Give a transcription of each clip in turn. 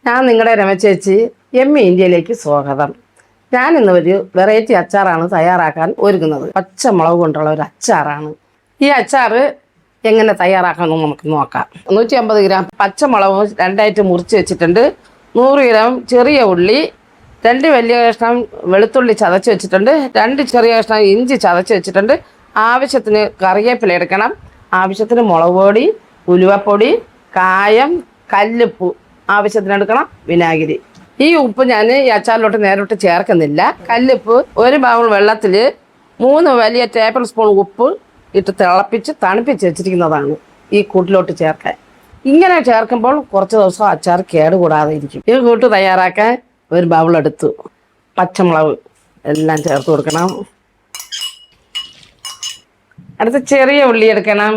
ഞാൻ നിങ്ങളുടെ രമ ചേച്ചി ഇന്ത്യയിലേക്ക് സ്വാഗതം. ഞാൻ ഇന്ന് ഒരു വെറൈറ്റി അച്ചാറാണ് തയ്യാറാക്കാൻ ഒരുങ്ങുന്നത്. പച്ചമുളക് കൊണ്ടുള്ള ഒരു അച്ചാറാണ്. ഈ അച്ചാർ എങ്ങനെ തയ്യാറാക്കാമെന്ന് നമുക്ക് നോക്കാം. 150 ഗ്രാം പച്ചമുളക് രണ്ടായിട്ട് മുറിച്ച് വെച്ചിട്ടുണ്ട്. 100 ഗ്രാം ചെറിയ ഉള്ളി, 2 വലിയ കഷ്ണം വെളുത്തുള്ളി ചതച്ച് വെച്ചിട്ടുണ്ട്. 2 ചെറിയ കഷ്ണം ഇഞ്ചി ചതച്ച് വെച്ചിട്ടുണ്ട്. ആവശ്യത്തിന് കറിവേപ്പില എടുക്കണം. ആവശ്യത്തിന് മുളക് പൊടി, ഉലുവപ്പൊടി, കായം, കല്ലുപ്പ് ആവശ്യത്തിന് എടുക്കണം. വിനാഗിരി. ഈ ഉപ്പ് ഞാൻ ഈ അച്ചാറിലോട്ട് നേരിട്ട് ചേർക്കുന്നില്ല. കല്ലുപ്പ് 1 ബൗൾ വെള്ളത്തിൽ 3 വലിയ ടേബിൾ സ്പൂൺ ഉപ്പ് ഇട്ട് തിളപ്പിച്ച് തണുപ്പിച്ച് വെച്ചിരിക്കുന്നതാണ് ഈ കൂട്ടിലോട്ട് ചേർക്കാൻ. ഇങ്ങനെ ചേർക്കുമ്പോൾ കുറച്ച് ദിവസം അച്ചാർ കേടുകൂടാതെ ഇരിക്കും. ഈ കൂട്ട് തയ്യാറാക്കാൻ 1 ബൗൾ എടുത്തു. പച്ചമുളക് എല്ലാം ചേർത്ത് കൊടുക്കണം. അടുത്ത് ചെറിയ ഉള്ളി എടുക്കണം.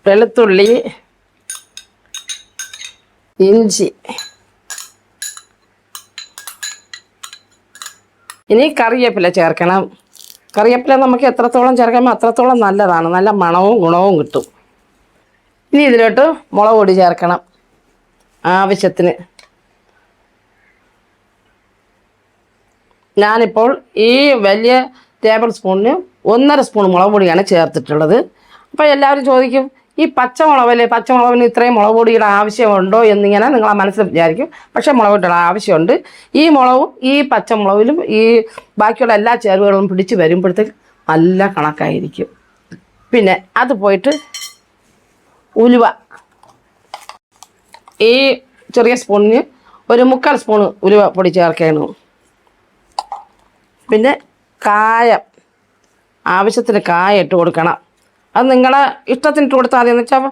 വെളുത്തുള്ളി, ഇഞ്ചി. ഇനി കറിവേപ്പില ചേർക്കണം. കറിവേപ്പില നമുക്ക് എത്രത്തോളം ചേർക്കാമോ അത്രത്തോളം നല്ലതാണ്. നല്ല മണവും ഗുണവും കിട്ടും. ഇനി ഇതിലോട്ട് മുളക് പൊടി ചേർക്കണം ആവശ്യത്തിന്. ഞാനിപ്പോൾ ഈ വലിയ ടേബിൾ സ്പൂണിന് 1.5 സ്പൂൺ മുളക് പൊടിയാണ് ചേർത്തിട്ടുള്ളത്. അപ്പോൾ എല്ലാവരും ചോദിക്കും, ഈ പച്ചമുളകിന് ഇത്രയും മുളക് പൊടിയുടെ ആവശ്യമുണ്ടോ എന്നിങ്ങനെ നിങ്ങളെ മനസ്സിൽ വിചാരിക്കും. പക്ഷേ മുളക് പൊടിയുടെ ആവശ്യമുണ്ട്. ഈ മുളകും ഈ പച്ചമുളകിലും ഈ ബാക്കിയുള്ള എല്ലാ ചേരുവകളും പിടിച്ച് വരുമ്പോഴത്തേക്ക് നല്ല കണക്കായിരിക്കും. പിന്നെ അത് പോയിട്ട് ഉലുവ ഈ ചെറിയ സ്പൂണിന് 1/4 സ്പൂൺ ഉലുവ പൊടി ചേർക്കണം. പിന്നെ കായം, ആവശ്യത്തിന് കായം ഇട്ട് കൊടുക്കണം. അത് നിങ്ങളെ ഇഷ്ടത്തിന് ഇട്ട് കൊടുത്താൽ മതി. എന്ന് വെച്ചാൽ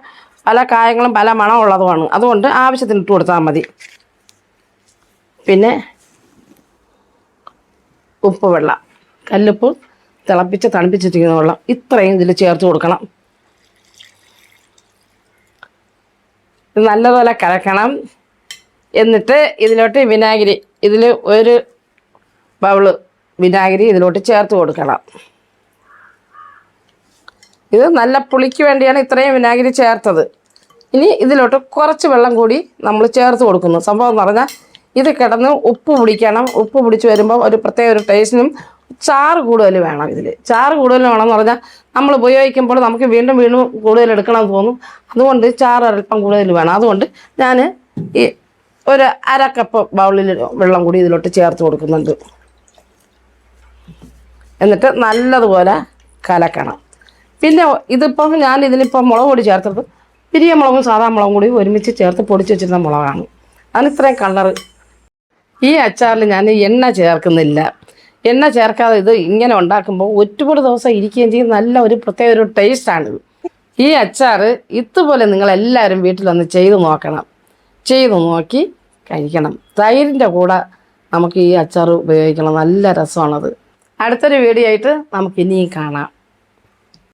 പല കായങ്ങളും പല മണമുള്ളതുമാണ്. അതുകൊണ്ട് ആവശ്യത്തിന് ഇട്ട് കൊടുത്താൽ മതി. പിന്നെ ഉപ്പ് വെള്ളം, കല്ലുപ്പ് തിളപ്പിച്ച് തണുപ്പിച്ചിരിക്കുന്ന വെള്ളം ഇത്രയും ഇതിൽ ചേർത്ത് കൊടുക്കണം. ഇത് നല്ലപോലെ കലക്കണം. എന്നിട്ട് ഇതിലോട്ട് വിനാഗിരി, ഇതിൽ 1 ബൗള് വിനാഗിരി ഇതിലോട്ട് ചേർത്ത് കൊടുക്കണം. ഇത് നല്ല പുളിക്ക് വേണ്ടിയാണ് ഇത്രയും വിനാഗിരി ചേർത്തത്. ഇനി ഇതിലോട്ട് കുറച്ച് വെള്ളം കൂടി നമ്മൾ ചേർത്ത് കൊടുക്കുന്നു. സംഭവം എന്ന് പറഞ്ഞാൽ ഇത് കിടന്ന് ഉപ്പ് പിടിക്കണം. ഉപ്പ് പിടിച്ച് വരുമ്പോൾ ഒരു പ്രത്യേക ഒരു ടേസ്റ്റിനും ചാറ് കൂടുതൽ വേണം. ഇതിൽ ചാറ് കൂടുതൽ വേണമെന്ന് പറഞ്ഞാൽ നമ്മൾ ഉപയോഗിക്കുമ്പോൾ നമുക്ക് വീണ്ടും കൂടുതൽ എടുക്കണമെന്ന് തോന്നും. അതുകൊണ്ട് ചാറ് അല്പം കൂടുതൽ വേണം. അതുകൊണ്ട് ഞാൻ ഈ 1/2 കപ്പ് ബൗളിൽ വെള്ളം കൂടി ഇതിലോട്ട് ചേർത്ത് കൊടുക്കുന്നുണ്ട്. എന്നിട്ട് നല്ലതുപോലെ കലക്കണം. പിന്നെ ഇതിപ്പം ഇതിനിപ്പം മുളക് പൊടി ചേർത്തത് പിരിയ മുളകും സാധാ മുളകും കൂടി ഒരുമിച്ച് ചേർത്ത് പൊടിച്ച് വെച്ചിരുന്ന മുളകാണ്. അതിന് ഇത്രയും കളറ്. ഈ അച്ചാറിൽ ഞാൻ എണ്ണ ചേർക്കുന്നില്ല. എണ്ണ ചേർക്കാതെ ഇത് ഇങ്ങനെ ഉണ്ടാക്കുമ്പോൾ ഒരുപാട് ദിവസം ഇരിക്കുകയും ചെയ്യും. നല്ല ഒരു പ്രത്യേക ഒരു ടേസ്റ്റാണിത്. ഈ അച്ചാർ ഇതുപോലെ നിങ്ങളെല്ലാവരും വീട്ടിലൊന്ന് ചെയ്ത് നോക്കണം. ചെയ്ത് നോക്കി കഴിക്കണം. തൈരിൻ്റെ കൂടെ നമുക്ക് ഈ അച്ചാർ ഉപയോഗിക്കണം. നല്ല രസമാണത്. അടുത്തൊരു വീഡിയോ ആയിട്ട് നമുക്ക് ഇനിയും കാണാം.